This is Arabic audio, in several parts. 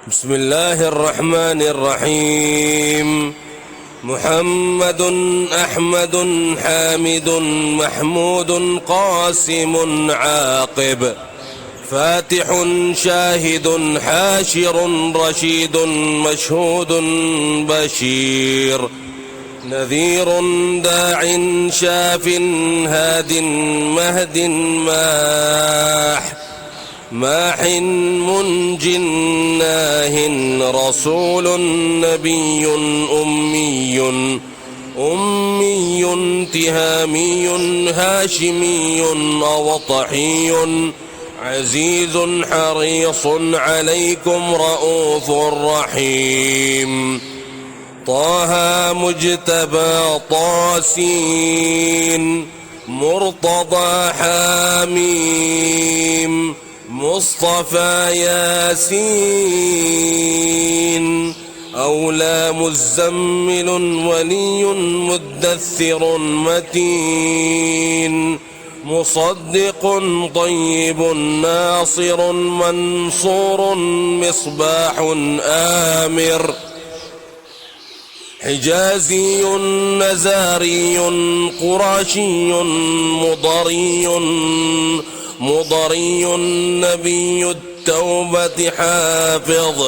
بسم الله الرحمن الرحيم. محمد أحمد حامد محمود قاسم عاقب، فاتح شاهد حاشر رشيد مشهود بشير، نذير داع شاف هاد مهد ماح منج ناه، رسول نبي أمي تهامي هاشمي أوطحي، عزيز حريص عليكم رؤوف رحيم. طه مجتبى طاسين، مرتضى حاميم، مصطفى ياسين، أولى مزمل ولي مدثر متين، مصدق طيب ناصر منصور مصباح آمر، حجازي نزاري قرشي مضري نبي التوبة حافظ،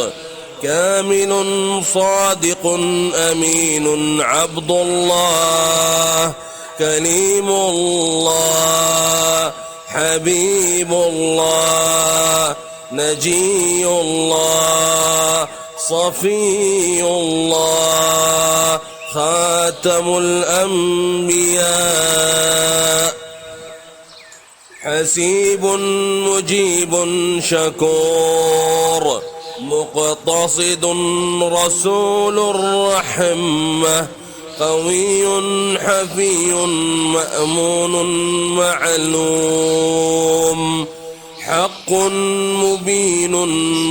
كامل صادق أمين عبد الله كليم الله حبيب الله نجي الله صفي الله خاتم الأنبياء، حسيب مجيب شكور، مقتصد رسول الرحمة، قوي حفي مأمون معلوم، حق مبين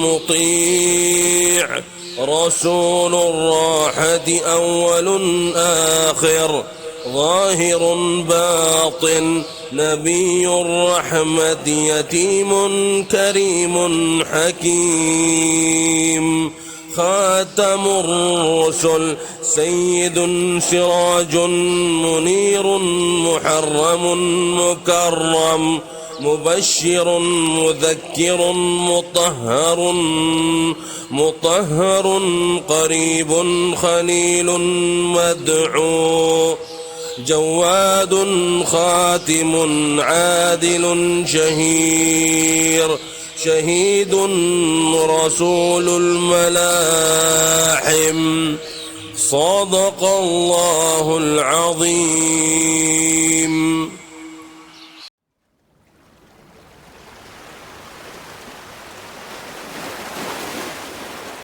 مطيع، رسول الراحة أول آخر، ظاهر باطن، نبي الرحمة يتيم كريم حكيم، خاتم الرسل سيد سراج منير محرم مكرم، مبشر مذكر مطهر قريب خليل مدعو، جواد خاتم عادل شهيد رسول الملاحم، صدق الله العظيم.